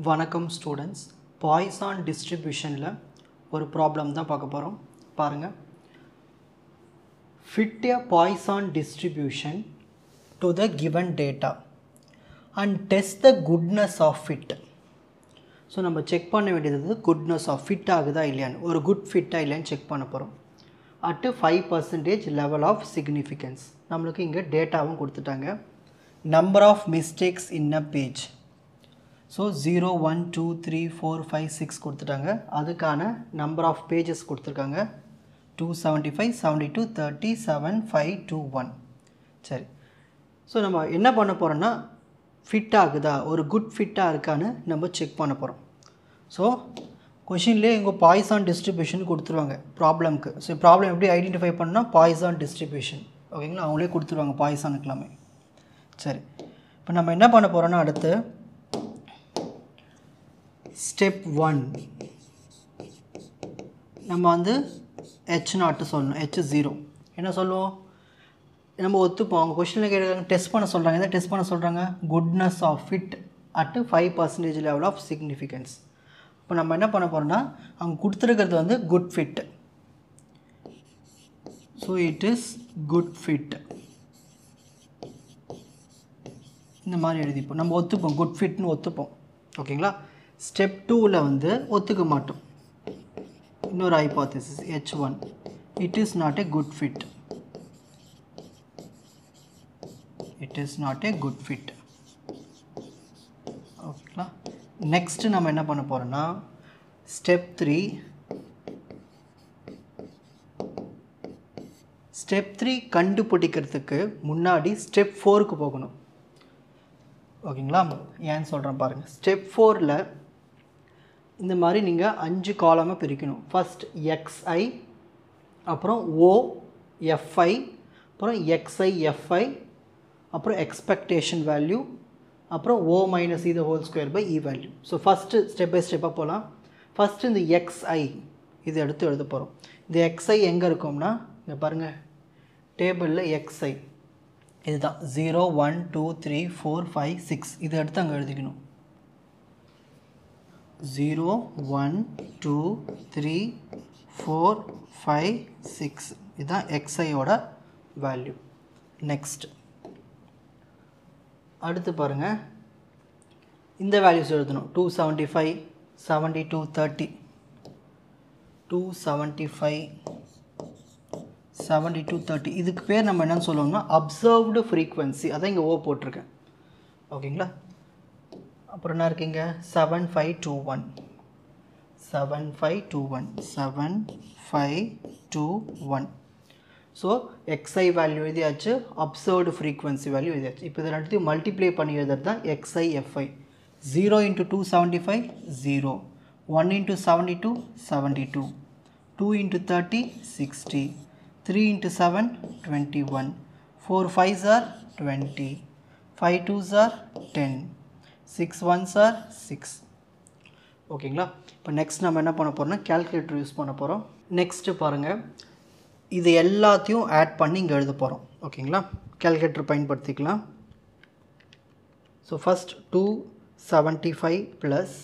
வணக்கம் students. Poisson டிஸ்ட்ரிபியூஷனில் ஒரு problem தான் பார்க்க போகிறோம். பாருங்கள். Fit a Poisson distribution to the given data and test the goodness of fit. So நம்ம செக் பண்ண வேண்டியது குட்னஸ் ஆஃப் ஃபிட் ஆகுதா இல்லையான்னு, ஒரு குட் ஃபிட்டாக இல்லையான்னு செக் பண்ண போகிறோம். At 5% level of significance. நம்மளுக்கு இங்கே டேட்டாவும் கொடுத்துட்டாங்க. Number of mistakes in a page. So 0 1 2 3 4 5 6 கொடுத்துட்டாங்க. அதுக்கான நம்பர் ஆஃப் பேஜஸ் கொடுத்துருக்காங்க 275 72 37 5 2 1. சரி, ஸோ நம்ம என்ன பண்ண போகிறோன்னா ஃபிட் ஆகுதா, ஒரு குட் ஃபிட்டாக இருக்கான்னு நம்ம செக் பண்ண போகிறோம். ஸோ கொஷின்லேயே இங்கே பாய்சான் டிஸ்ட்ரிபியூஷன் கொடுத்துருவாங்க ப்ராப்ளம்க்கு. ஸோ ப்ராப்ளம் எப்படி ஐடென்டிஃபை பண்ணால் பாய்சான் டிஸ்ட்ரிபியூஷன், ஓகேங்களா, அவங்களே கொடுத்துருவாங்க பாய்சானுக்கு எல்லாமே. சரி, இப்போ நம்ம என்ன பண்ண போகிறோன்னா அடுத்து ஸ்டெப் 1 நம்ம வந்து H0 சொல்லணும். H0 என்ன சொல்லுவோம், நம்ம ஒத்துப்போம். அவங்க கொஸ்டினில் கேட்குறாங்க, டெஸ்ட் பண்ண சொல்கிறாங்க. எதை டெஸ்ட் பண்ண சொல்கிறாங்க? Goodness of fit at 5% level of significance. இப்போ நம்ம என்ன பண்ண போகிறோம்னா, அவங்க கொடுத்துருக்கிறது வந்து good fit. So it is good fit. இந்த மாதிரி எழுதிப்போம். நம்ம ஒத்துப்போம், குட் ஃபிட்னு ஒத்துப்போம், ஓகேங்களா. ஸ்டெப் 2ல் வந்து ஒத்துக்க மாட்டோம். இன்னொரு hypothesis H1, it is not a good fit. It is not a good fit, ஓகேங்களா. நெக்ஸ்ட்டு நம்ம என்ன பண்ண போகிறோன்னா ஸ்டெப் 3. ஸ்டெப் 3 கண்டுபிடிக்கிறதுக்கு முன்னாடி ஸ்டெப் 4க்கு போகணும், ஓகேங்களா. ஏன்னு சொல்கிறேன் பாருங்கள். ஸ்டெப் 4ல் இந்த மாதிரி நீங்கள் 5 காலமாக பிரிக்கணும். ஃபஸ்ட் XI, அப்புறம் OFI, அப்புறம் XIFI, அப்புறம் எக்ஸ்பெக்டேஷன் வேல்யூ, அப்புறம் O minus E whole square by E value. So first step by ஸ்டெப்பாக போகலாம். ஃபஸ்ட்டு இந்த XI இது எடுத்து எழுத போகிறோம். இந்த XI எங்கே இருக்கும்னா இங்கே பாருங்கள், டேபிளில் XI இதுதான் 0 1 2 3 4 5 6. இதை எடுத்து அங்கே எழுதிக்கணும். 0 1 2 3 4 5 6 இதுதான் XIயோட வேல்யூ. நெக்ஸ்ட் அடுத்து பாருங்கள், இந்த வேல்யூஸ் எழுதணும். 275 72 30 275 72 30. இதுக்கு பேர் நம்ம என்னன்னு சொல்லுவோம்னா அப்சர்வ்டு ஃப்ரீக்வன்சி. அதான் இங்கே ஓ போட்டிருக்கேன், ஓகேங்களா. அப்புறம் என்ன இருக்குங்க 7521 7521 7521. ஸோ XI வேல்யூ எழுதியாச்சு, அப்சர்வ்டு ஃப்ரீக்வன்சி வேல்யூ எழுதியாச்சு. இப்போ இதை ரெண்டுத்தையும் மல்டிப்ளை பண்ணி எழுதுறது தான் XIFI. 0 × 275 0, 1 × 72 72, 2 × 30 60, 3 × 7 21, 4 5s are 20, 5 2s are 10, 6 1s are 6, ஓகேங்களா. இப்போ நெக்ஸ்ட் நம்ம என்ன பண்ண போகிறோம்னா கால்குலேட்டர் யூஸ் பண்ண போகிறோம். நெக்ஸ்ட்டு பாருங்கள், இது எல்லாத்தையும் ஆட் பண்ணி இங்கே எழுத போகிறோம், ஓகேங்களா. கால்குலேட்டர் பயன்படுத்திக்கலாம். So first 275 plus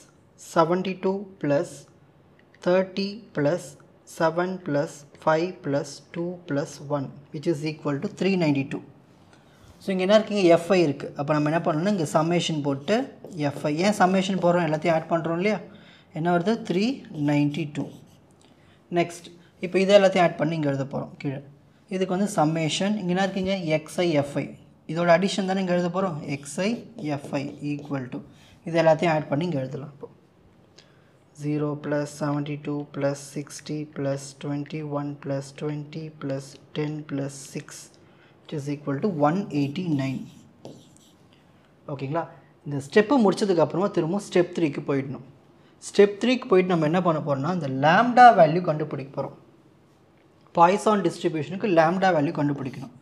72 plus 30 plus 7 plus 5 plus 2 plus 1 which is equal to 392. So இங்கே என்ன இருக்குங்க, FI இருக்குது. அப்போ நம்ம என்ன பண்ணணும்னா இங்கே சம்மேஷன் போட்டு FI. ஏன் சம்மேஷன் போடுறோம், எல்லாத்தையும் ஆட் பண்ணுறோம் இல்லையா. என்ன வருது 392. நெக்ஸ்ட் இப்போ இதை எல்லாத்தையும் ஆட் பண்ணி இங்கே எழுத போகிறோம் கீழே. இதுக்கு வந்து சம்மேஷன், இங்கே என்ன இருக்குங்க XIFI, இதோட அடிஷன் தானே இங்கே எழுத போகிறோம். XIFI ஈக்குவல் டு இது எல்லாத்தையும் ஆட் பண்ணி இங்கே எழுதலாம். இப்போ 0 + 72 + 60 + 21 + 20 + 10 + 6 which is equal to 189, ஓகேங்களா. இந்த ஸ்டெப்பு முடிச்சதுக்கப்புறமா திரும்ப ஸ்டெப் 3க்கு போயிடணும். ஸ்டெப் 3க்கு போயிட்டு நம்ம என்ன பண்ண போகிறோம்னா இந்த லாம்டா வேல்யூ கண்டுபிடிக்க போகிறோம். பாய்சான் டிஸ்ட்ரிபியூஷனுக்கு லாம்டா வேல்யூ கண்டுபிடிக்கணும்.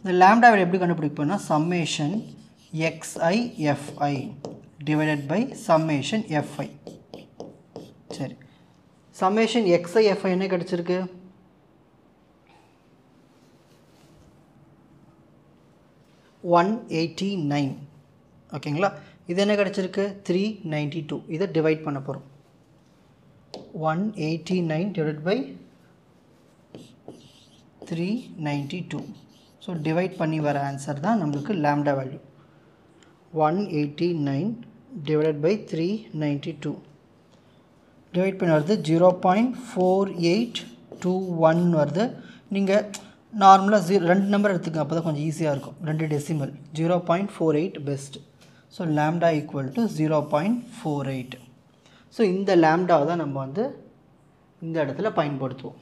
இந்த லாம்டா வேல்யூ எப்படி கண்டுபிடிக்க போகிறோம்னா summation XIFI divided by summation FI. சரி, சம்மேஷன் XIFI என்ன கிடச்சிருக்கு, 189, ஓகேங்களா. இது என்ன கிடச்சிருக்கு 392. இதை டிவைட் பண்ண போகிறோம். 189 divided by 392. ஸோ டிவைட் பண்ணி வர ஆன்சர் தான் நம்மளுக்கு lambda value. 189 divided by 392. Divide பண்ணி வருது 0.4821 வருது. நீங்கள் நார்மலாக ரெண்டு நம்பர் எடுத்துக்கங்க, அப்போ தான் கொஞ்சம் ஈஸியாக இருக்கும். 2 decimal 0.48 best. So lambda equal to 0.48. So இந்த லேம்டாவை தான் நம்ம வந்து இந்த இடத்துல பயன்படுத்துவோம்.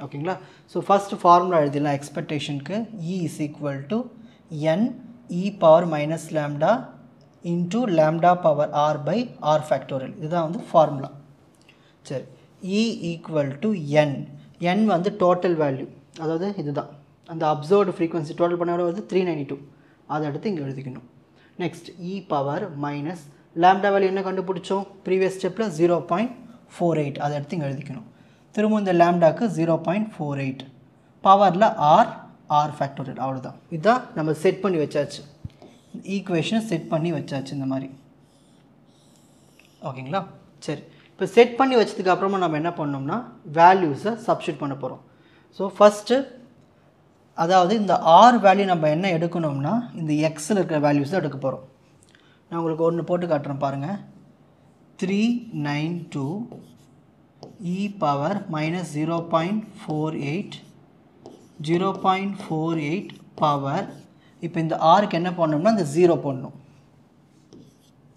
ஓகேங்களா? ஸோ ஃபஸ்ட்டு ஃபார்முலா எழுதிடலாம் எக்ஸ்பெக்டேஷனுக்கு. E is equal to n e power minus lambda into lambda power r by r factorial. இதுதான் வந்து ஃபார்முலா. சரி, E equal to n. n வந்து டோட்டல் வேல்யூ, அதாவது இதுதான் அந்த அப்சர்வ்டு ஃப்ரீக்வன்சி. டோட்டல் பண்ண வந்து 392. அதை எடுத்து இங்கே எழுதிக்கணும். Next e power minus lambda value என்ன கண்டுபிடிச்சோம் ப்ரீவியஸ் ஸ்டெப்பில் 0.48. அதை எடுத்து இங்கே எழுதிக்கணும். திரும்ப இந்த லேம்டாக்கு 0.48 பவரில் r ஃபேக்டோரியல். அவ்வளோதான். இதுதான் நம்ம செட் பண்ணி வச்சாச்சு, ஈக்குவேஷனை செட் பண்ணி வச்சாச்சு இந்த மாதிரி. ஓகேங்களா? சரி, இப்போ செட் பண்ணி வச்சதுக்கு அப்புறமா நம்ம என்ன பண்ணோம்னா வேல்யூஸை சப்ஸ்டியூட் பண்ண போகிறோம். ஸோ ஃபஸ்ட்டு அதாவது இந்த r வேல்யூ நம்ம என்ன எடுக்கணும்னா இந்த எக்ஸில் இருக்கிற வேல்யூஸை எடுக்க போகிறோம். நான் உங்களுக்கு ஒன்று போட்டு காட்டுறேன் பாருங்கள். 392 e பவர் மைனஸ் 0.48 பவர். இப்போ இந்த ஆருக்கு என்ன பண்ணோம்னா இந்த 0 போடணும்.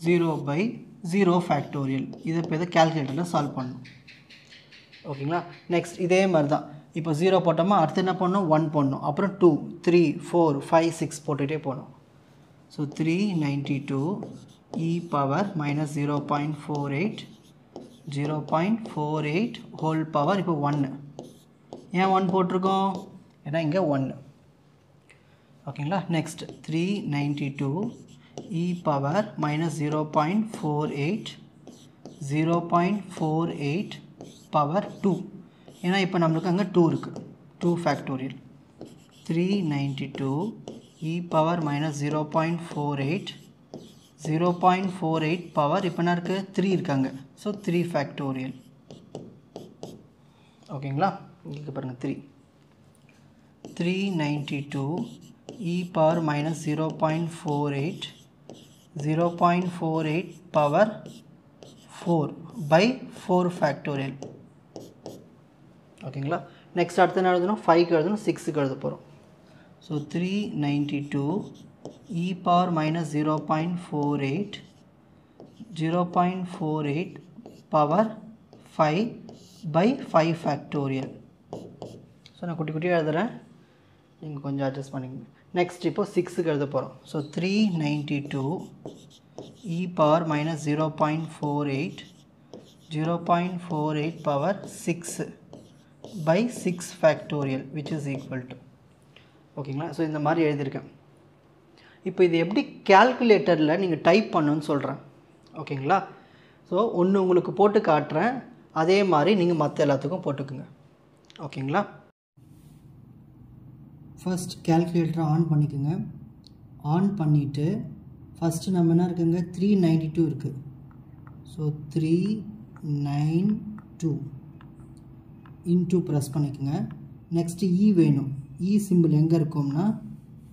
0/0 ஃபேக்டோரியல். இதை இப்போ இதை கேல்குலேட்டரில் சால்வ் பண்ணணும். ஓகேங்களா? நெக்ஸ்ட் இதே மாதிரி தான். இப்போ 0 போட்டோமா, அடுத்து என்ன பண்ணணும் 1 போடணும், அப்புறம் 2 3 4 5 6 போட்டுகிட்டே போகணும். So 392 e power minus 0.48 whole power. இப்போ 1. ஏன் 1 போட்டிருக்கோம்? ஏன்னா இங்கே 1. ஓகேங்களா? Next 392 e power minus 0.48 power 2. ஏன்னா இப்போ நம்மளுக்கு அங்கே 2 இருக்குது. 2 factorial. 392 e power minus 0.48 power. இப்போ என்ன இருக்குது 3 இருக்காங்க. So 3 factorial. ஓகேங்களா? இங்கே பாருங்கள் 392 e power minus 0.48 power 4/4 factorial. ஓகேங்களா? நெக்ஸ்ட் அடுத்து என்ன எழுதணும்? 5க்கு எழுதணும், 6க்கு எழுத போகிறோம். So 392 e power minus 0.48 power 5/5 factorial. So நான் குட்டி குட்டியாக எழுதுகிறேன், நீங்கள் கொஞ்சம் அட்ஜஸ்ட் பண்ணிக்கங்க. நெக்ஸ்ட் இப்போது 6க்கு எழுத போகிறோம். So 392 e power minus 0.48 power 6/6 factorial which is equal to. ஓகேங்களா? ஸோ இந்த மாதிரி எழுதியிருக்கேன். இப்போ இது எப்படி கேல்குலேட்டரில் நீங்கள் டைப் பண்ணணுன்னு சொல்கிறேன். ஓகேங்களா? ஸோ ஒன்று உங்களுக்கு போட்டு காட்டுறேன், அதே மாதிரி நீங்கள் மற்ற எல்லாத்துக்கும் போட்டுக்குங்க. ஓகேங்களா? ஃபர்ஸ்ட் கேல்குலேட்டரை ஆன் பண்ணிக்கோங்க. ஆன் பண்ணிவிட்டு ஃபஸ்ட்டு நம்ம என்ன இருக்குங்க 392 இருக்குது. ஸோ 392 இன்ட்டு ப்ரெஸ் பண்ணிக்கோங்க. நெக்ஸ்ட்டு இ வேணும். இ சிம்பிள் எங்கே இருக்கும்னா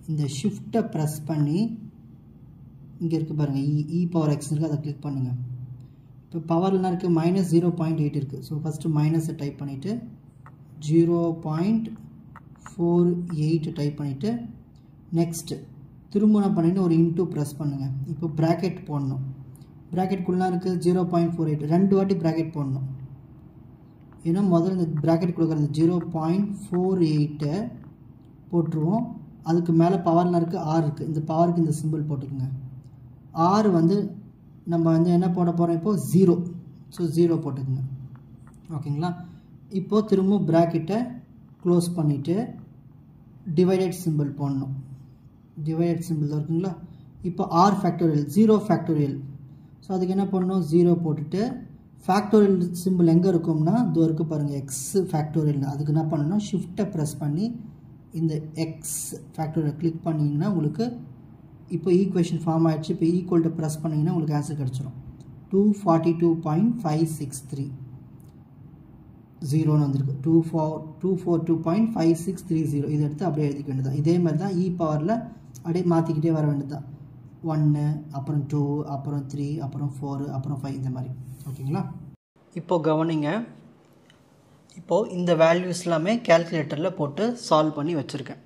இந்த ஷிஃப்ட்டை ப்ரெஸ் பண்ணி இங்கே இருக்குது பாருங்கள், இ பவர் எக்ஸ் இருக்குது, அதை கிளிக் பண்ணுங்கள். இப்போ பவர்லாம் இருக்குது மைனஸ் 0.8 இருக்குது. ஸோ ஃபஸ்ட்டு மைனஸை டைப் பண்ணிவிட்டு 0.48 டைப் பண்ணிவிட்டு நெக்ஸ்ட்டு திரும்ப என்ன பண்ணிவிட்டு ஒரு இன்ட்டு ப்ரெஸ் பண்ணுங்கள். இப்போ ப்ராக்கெட் போடணும். ப்ராக்கெட்குள்ளே இருக்குது 0.48, 2 வாட்டி ப்ராக்கெட் போடணும். ஏன்னா முதல்ல இந்த ப்ராக்கெட் கொடுக்குற இந்த 0.48 போட்டுருவோம். அதுக்கு மேலே பவரில் இருக்குது ஆர் இருக்குது. இந்த பவருக்கு இந்த சிம்பிள் போட்டுக்கோங்க. ஆர் வந்து நம்ம வந்து என்ன போட போகிறோம் இப்போது 0. ஸோ 0 போட்டுக்குங்க. ஓகேங்களா? இப்போது திரும்ப ப்ராக்கெட்டை க்ளோஸ் பண்ணிவிட்டு டிவைடட் சிம்பிள் போடணும். டிவைடட் சிம்பிள் தான் இருக்குங்களா? இப்போ ஆர் ஃபேக்டோரியல் 0 ஃபேக்டோரியல். ஸோ அதுக்கு என்ன பண்ணணும் 0 போட்டுட்டு ஃபேக்டோரியல் சிம்பிள் எங்கே இருக்கும்னா இதோ இருக்குது பாருங்கள் எக்ஸ் ஃபேக்டோரியல். அதுக்கு என்ன பண்ணணும்னா ஷிஃப்ட்டை ப்ரெஸ் பண்ணி இந்த எக்ஸ் ஃபேக்டோரியல் கிளிக் பண்ணிங்கன்னா உங்களுக்கு இப்போ ஈக்குவேஷன் ஃபார்ம் ஆகிடுச்சு. இப்போ ஈக்குவல் டு ப்ரெஸ் பண்ணிங்கன்னா உங்களுக்கு ஆன்சர் கிடச்சிரும். 242.563 ஜீரோன்னு வந்திருக்கு. 242.5630 இதை எடுத்து அப்படியே எழுதிக்க வேண்டியது. இதே மாதிரி தான் இ பவரில் அப்படியே மாற்றிக்கிட்டே வர வேண்டியது தான். 1 அப்புறம் 2 அப்புறம் 3 அப்புறம் 4 அப்புறம் 5 இந்த மாதிரி. ஓகேங்களா? இப்போது கவனிங்க. இப்போது இந்த வேல்யூஸ் எல்லாமே கேல்குலேட்டரில் போட்டு சால்வ் பண்ணி வச்சுருக்கேன்.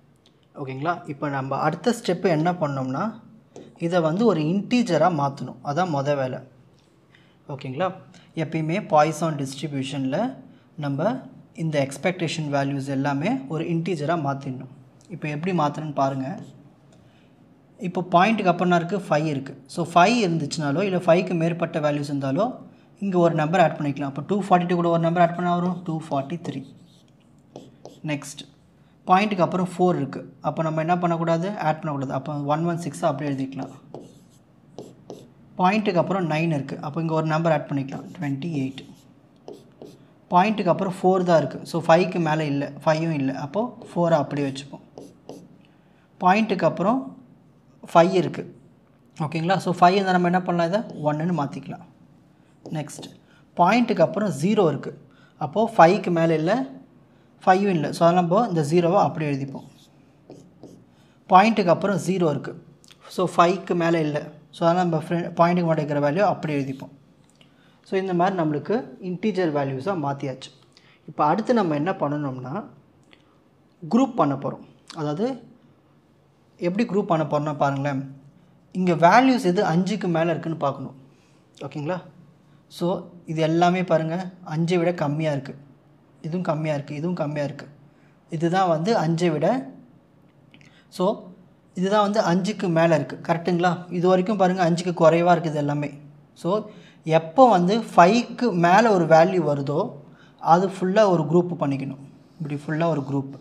ஓகேங்களா? இப்போ நம்ம அடுத்த ஸ்டெப்பு என்ன பண்ணோம்னா இதை வந்து ஒரு இன்டீஜராக மாற்றணும். அதான் மொதல் வேலை. ஓகேங்களா? எப்பயுமே பாய்சான் டிஸ்ட்ரிபியூஷனில் நம்ம இந்த எக்ஸ்பெக்டேஷன் வேல்யூஸ் எல்லாமே ஒரு இன்டீஜராக மாற்றிடணும். இப்போ எப்படி மாற்றணும்னு பாருங்கள். இப்போ பாயிண்ட்டுக்கு அப்புறம் இருக்குது 5 இருக்குது. ஸோ 5 இருந்துச்சுனாலோ இல்லை 5க்கு மேற்பட்ட வேல்யூஸ் இருந்தாலோ இங்கே ஒரு நம்பர் ஆட் பண்ணிக்கலாம். அப்போ 242 கூட ஒரு நம்பர் ஆட் பண்ணால் வரும் 243. நெக்ஸ்ட் பாயிண்ட்டுக்கு அப்புறம் 4 இருக்குது. அப்போ நம்ம என்ன பண்ணக்கூடாது, ஆட் பண்ணக்கூடாது. அப்போ 116 அப்படியே எழுதிக்கலாம். பாயிண்ட்டுக்கு அப்புறம் 9 இருக்குது. அப்போ இங்கே ஒரு நம்பர் ஆட் பண்ணிக்கலாம் 28. பாயிண்ட்டுக்கு அப்புறம் 4 தான் இருக்குது. ஸோ 5க்கு மேலே இல்லை, 5ம் இல்லை. அப்போது 4 அப்படியே வச்சுப்போம். பாயிண்ட்டுக்கு அப்புறம் 5 இருக்குது. ஓகேங்களா? ஸோ 5 இருந்தால் நம்ம என்ன பண்ணலாம், இதை 1ன்னு மாற்றிக்கலாம். நெக்ஸ்ட் பாயிண்ட்டுக்கு அப்புறம் 0 இருக்குது. அப்போது 5க்கு மேலே இல்லை, 5ம் இல்லை. ஸோ அதனால் நம்ம இந்த 0வை அப்படியே எழுதிப்போம். பாயிண்ட்டுக்கு அப்புறம் 0 இருக்குது. ஸோ 5க்கு மேலே இல்லை. ஸோ அதனால் நம்ம பாயிண்ட்டுக்கு மட்டும் இருக்கிற வேல்யூ அப்படியே எழுதிப்போம். ஸோ இந்த மாதிரி நம்மளுக்கு இன்டீஜர் வேல்யூஸாக மாற்றியாச்சு. இப்போ அடுத்து நம்ம என்ன பண்ணணும்னா குரூப் பண்ண போகிறோம். அதாவது எப்படி குரூப் பண்ண போகிறோம்னா பாருங்களேன், இங்கே வேல்யூஸ் எது 5க்கு மேலே இருக்குதுன்னு பார்க்கணும். ஓகேங்களா? ஸோ இது எல்லாமே பாருங்கள் 5ஐ விட கம்மியாக இருக்குது, இதுவும் கம்மியாக இருக்குது, இதுவும் கம்மியாக இருக்குது. இதுதான் வந்து 5ஐ விட, ஸோ இதுதான் வந்து 5க்கு மேலே இருக்குது. கரெக்டுங்களா? இது வரைக்கும் பாருங்கள் 5க்கு குறைவாக இருக்குது எல்லாமே. ஸோ எப்போ வந்து 5க்கு மேலே ஒரு வேல்யூ வருதோ அது ஃபுல்லாக ஒரு குரூப் பண்ணிக்கணும். இப்படி ஃபுல்லாக ஒரு குரூப்.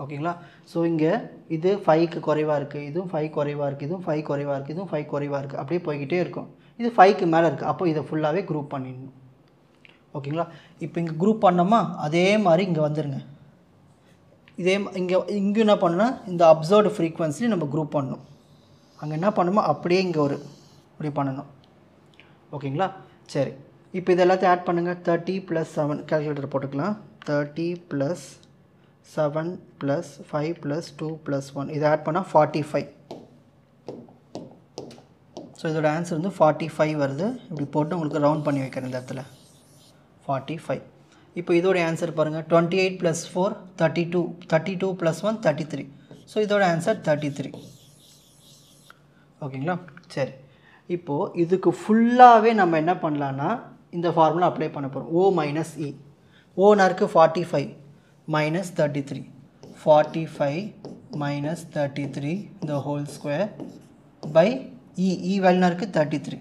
ஓகேங்களா? ஸோ இங்கே இது 5க்கு குறைவாக இருக்குது, இதுவும் 5 குறைவாக இருக்குது, இதுவும் 5 குறைவாக இருக்குது, இதுவும் 5 குறைவாக இருக்குது. அப்படியே போய்கிட்டே இருக்கும். இது 5க்கு மேலே இருக்குது. அப்போ இதை ஃபுல்லாகவே குரூப் பண்ணிடணும். ஓகேங்களா? இப்போ இங்கே குரூப் பண்ணோமா, அதே மாதிரி இங்கே வந்துடுங்க. இதே இங்கே என்ன பண்ணணும்னா இந்த அப்சர்வ்டு ஃப்ரீக்வன்சி நம்ம குரூப் பண்ணணும். அங்கே என்ன பண்ணணுமோ அப்படியே இங்கே இப்படி பண்ணணும். ஓகேங்களா? சரி, இப்போ இது எல்லாத்தையும் ஆட் பண்ணுங்கள். 30 + 7 கால்குலேட்டர் போட்டுக்கலாம். 30 + 7 + 5 + 2 + 1 இதை ஆட் பண்ணால் 45. ஸோ இதோட ஆன்சர் வந்து 45 வருது. இப்படி போட்டு உங்களுக்கு ரவுண்ட் பண்ணி வைக்கிறேன் இந்த இடத்துல 45. இப்போ இதோட ஆன்சர் பாருங்கள். 28 + 4 32, 32 + 1 33. ஸோ இதோட ஆன்சர் 33. ஓகேங்களா? சரி, இப்போது இதுக்கு ஃபுல்லாகவே நம்ம என்ன பண்ணலான்னா இந்த ஃபார்முலா அப்ளை பண்ண போகிறோம். O - E. ஓனருக்கு 45 - 33. 45 - 33 the whole square by E வேல்யூனருக்கு 33.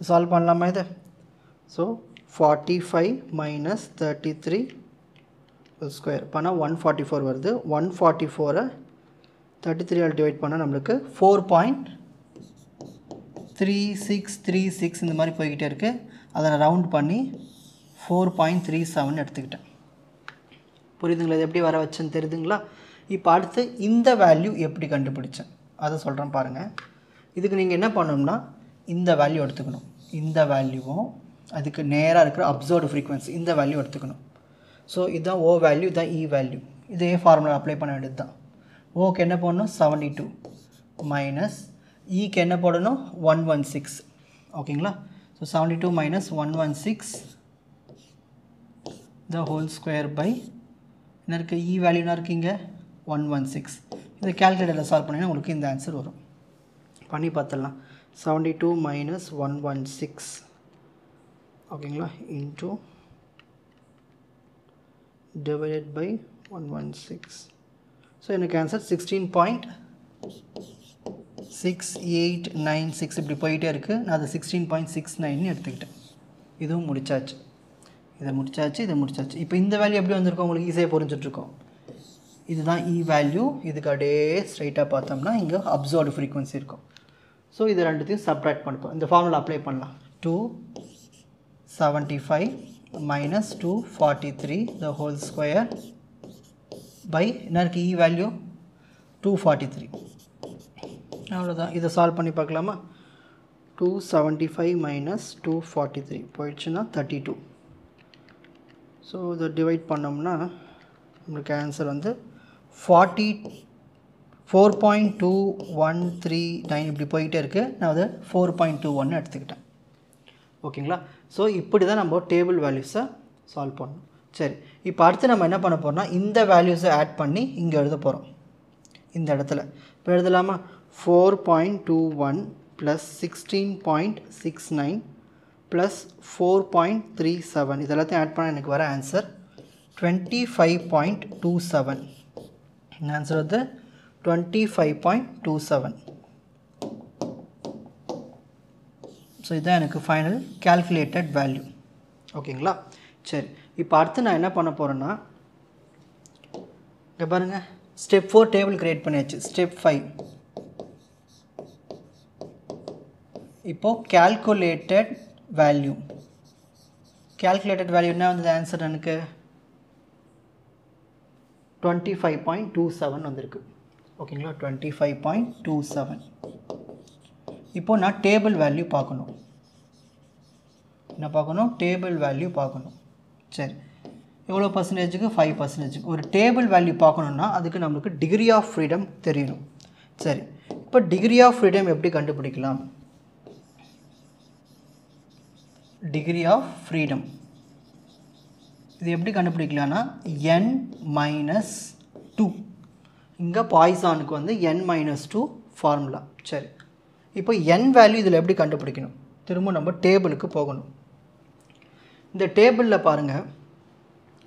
Solve பண்ணலாமா இதை? ஸோ 45 - 33 ஸ்கொயர் பண்ணால் 144 வருது. 144 33ஆல் டிவைட் பண்ணால் நம்மளுக்கு 4.3636 இந்த மாதிரி போய்கிட்டே இருக்குது. அதை நான் ரவுண்ட் பண்ணி 4.37 எடுத்துக்கிட்டேன். புரியுதுங்களா? இது எப்படி வர வச்சேன்னு தெரியுதுங்களா? இப்போ அடுத்து இந்த வேல்யூ எப்படி கண்டுபிடிச்சேன் அதை சொல்கிறேன் பாருங்கள். இதுக்கு நீங்கள் என்ன பண்ணணும்னா இந்த வேல்யூ எடுத்துக்கணும். இந்த வேல்யூவும் அதுக்கு நேராக இருக்கிற அப்சர்வ்டு ஃப்ரீக்வன்சி இந்த வேல்யூ எடுத்துக்கணும். ஸோ இதுதான் O வேல்யூ, இதுதான் E வேல்யூ. இதே ஃபார்முலா அப்ளை பண்ண வேண்டியது தான். ஓக்கு என்ன போடணும் 72 மைனஸ் ஈக்கு என்ன போடணும் 116. ஓகேங்களா? So 72 - 116 the whole square by என்ன இருக்குது E வேல்யூ என்ன இருக்குங்க 116. இதை கேல்குலேட்டரில் சால்வ் பண்ணிங்கன்னா உங்களுக்கு இந்த ஆன்சர் வரும். பண்ணி பார்த்துடலாம். 72 - 116 ஓகேங்களா இன்ட்டு divided by 116. ஸோ எனக்கு ஆன்சர் 16.6896 இப்படி போயிட்டே இருக்குது. நான் அது 16.69 எடுத்துக்கிட்டேன். இதுவும் முடிச்சாச்சு, இதை முடிச்சாச்சு, இதை முடிச்சாச்சு. இப்போ இந்த வேல்யூ எப்படி வந்திருக்கோம் உங்களுக்கு ஈஸியாக புரிஞ்சிட்ருக்கோம். இதுதான் E வேல்யூ. இதுக்கு அப்படியே ஸ்ட்ரைட்டாக பார்த்தோம்னா இங்கே அப்சர்வ்டு ஃப்ரீக்வன்சி இருக்கும். ஸோ இது ரெண்டுத்தையும் சப்ராக்ட் பண்ணிப்போம். இந்த ஃபார்முலா அப்ளை பண்ணலாம். 275 - 243 the whole square by என்ன இருக்குது E வேல்யூ 243. அவ்வளோதான். இதை சால்வ் பண்ணி பார்க்கலாமா? 275 minus 243 போயிடுச்சுன்னா 32. ஸோ இதை டிவைட் பண்ணோம்னா நம்மளுக்கு ஆன்சர் வந்து 4.2139 இப்படி போயிட்டே இருக்குது. நான் அதை 4.21 எடுத்துக்கிட்டேன். ஓகேங்களா? ஸோ இப்படி தான் நம்ம டேபிள் வேல்யூஸை சால்வ் பண்ணணும். சரி, இப்போ அடுத்து நம்ம என்ன பண்ண போகிறோம்னா இந்த வேல்யூஸை ஆட் பண்ணி இங்கே எழுத போகிறோம். இந்த இடத்துல இப்போ எழுதலாமா? 4.21 + 16.69 + 4.37 இதெல்லாத்தையும் ஆட் பண்ணால் எனக்கு வர ஆன்சர் 25.27. ஆன்சர் வந்து 25.27. ஸோ இதுதான் எனக்கு ஃபைனல் கேல்குலேட்டட் வேல்யூ. ஓகேங்களா? சரி, இப்போ அடுத்து நான் என்ன பண்ண போகிறேன்னா இங்கே பாருங்கள், ஸ்டெப் 4 டேபிள் கிரியேட் பண்ணியாச்சு. ஸ்டெப் 5 இப்போது கேல்குலேட்டட் வேல்யூ. கேல்குலேட்டட் வேல்யூ என்ன வந்தது? ஆன்சர் எனக்கு 25.27 வந்திருக்கு. ஓகேங்களா? 25.27. இப்போது நான் டேபிள் வேல்யூ பார்க்கணும். என்ன பார்க்கணும்? டேபிள் வேல்யூ பார்க்கணும். சரி, எவ்வளோ பர்சன்டேஜுக்கு? 5%. ஒரு டேபிள் வேல்யூ பார்க்கணுன்னா அதுக்கு நம்மளுக்கு டிகிரி ஆஃப் ஃப்ரீடம் தெரியணும். சரி, இப்போ டிகிரி ஆஃப் ஃப்ரீடம் எப்படி கண்டுபிடிக்கலாம்? டிகிரி ஆஃப் ஃப்ரீடம் இது எப்படி கண்டுபிடிக்கலாம்னா n-2. இங்கே பாய்சானுக்கு வந்து n-2 ஃபார்முலா. சரி, இப்போ n வேல்யூ இதில் எப்படி கண்டுபிடிக்கணும்? திரும்ப நம்ம டேபிளுக்கு போகணும். இந்த டேபிளில் பாருங்கள்,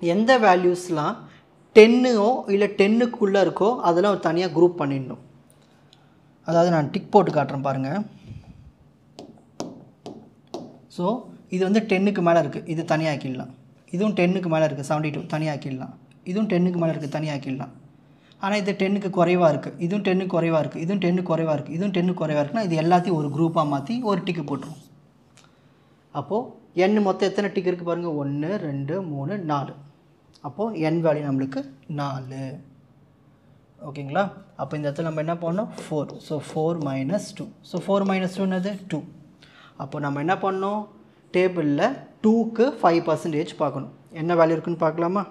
எந்த வேல்யூஸ்லாம் 10ஓ இல்லை 10க்குள்ளே இருக்கோ அதெல்லாம் ஒரு தனியாக குரூப் பண்ணிடணும். அதாவது நான் டிக் போட்டு காட்டுறேன் பாருங்கள். ஸோ இது வந்து 10க்கு மேலே இருக்குது, இது தனியாக்கிடலாம். இதுவும் 10க்கு மேலே இருக்குது, 72 தனியாக்கிடலாம். இதுவும் 10க்கு மேலே இருக்குது, தனியாக்கிடலாம். ஆனால் இது 10க்கு குறைவாக இருக்குது, இதுவும் 10க்கு குறைவாக இருக்குது, இதுவும் 10க்கு குறைவாக இருக்குது, இதுவும் 10க்கு குறைவாக இருக்குன்னா இது எல்லாத்தையும் ஒரு குரூப்பாக மாற்றி ஒரு டிக்கு போட்டுரும். அப்போது n மொத்தம் எத்தனை டிக் இருக்குது பாருங்கள்? 1 2 3 4. அப்போது n வேல்யூ நம்மளுக்கு 4. ஓகேங்களா? அப்போ இந்த இடத்துல நம்ம என்ன பண்ணோம்? 4. ஸோ 4 - 2. ஸோ 4 - 2 என்னது? 2. அப்போ நம்ம என்ன பண்ணோம்? டேபிளில் 2க்கு 5% பார்க்கணும். என்ன வேல்யூ இருக்குன்னு பார்க்கலாமா?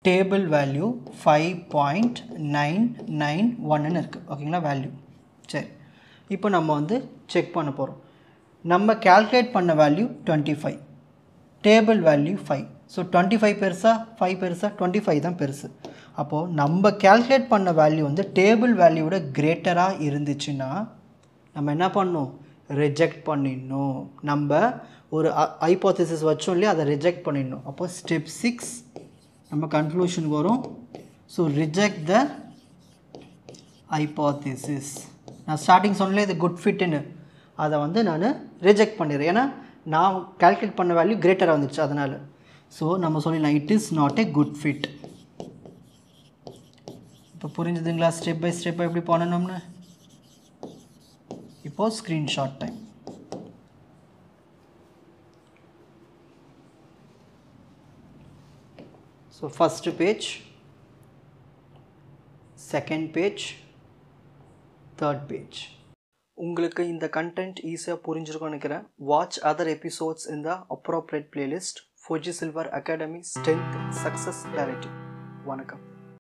டேபிள் வேல்யூ 5.991 இருக்குது. ஓகேங்களா? வேல்யூ. சரி, இப்போ நம்ம வந்து செக் பண்ண போகிறோம். நம்ம கால்குலேட் பண்ண வேல்யூ 25, டேபிள் வேல்யூ 5. ஸோ 25 பெருசா 5 பெருசா? 25 தான் பெருசு. அப்போது நம்ம கால்குலேட் பண்ண வேல்யூ வந்து டேபிள் வேல்யூவோட கிரேட்டராக இருந்துச்சுன்னா நம்ம என்ன பண்ணணும்? ரிஜெக்ட் பண்ணிடணும். நம்ம ஒரு ஹைபோதசிஸ் வச்சோம் இல்லையா, அதை ரிஜெக்ட் பண்ணிடணும். அப்போ ஸ்டெப் 6 நம்ம கன்க்ளூஷனுக்கு வரும். ஸோ ரிஜெக்ட் த ஹைபோதசிஸ். நான் ஸ்டார்டிங் சொன்னல இது குட் ஃபிட்டுன்னு, அதை வந்து நான் ரிஜெக்ட் பண்ணிடுறேன். ஏன்னா நான் கால்குலேட் பண்ண வேல்யூ கிரேட்டராக வந்துடுச்சு அதனால். ஸோ நம்ம சொல்லிடலாம் it is not a good fit. இப்போ புரிஞ்சுதுங்களா? ஸ்டெப் பை ஸ்டெப்பாக எப்படி பண்ணணும்னு. இப்போது screenshot time. So first page, second page, third page. உங்களுக்கு இந்த கண்டென்ட் ஈஸியாக புரிஞ்சிருக்கும்னு நினைக்கிறேன். வாட்ச் அதர் எபிசோட்ஸ் இன் த appropriate playlist. Fuji silver academy strength success clarity. வணக்கம்.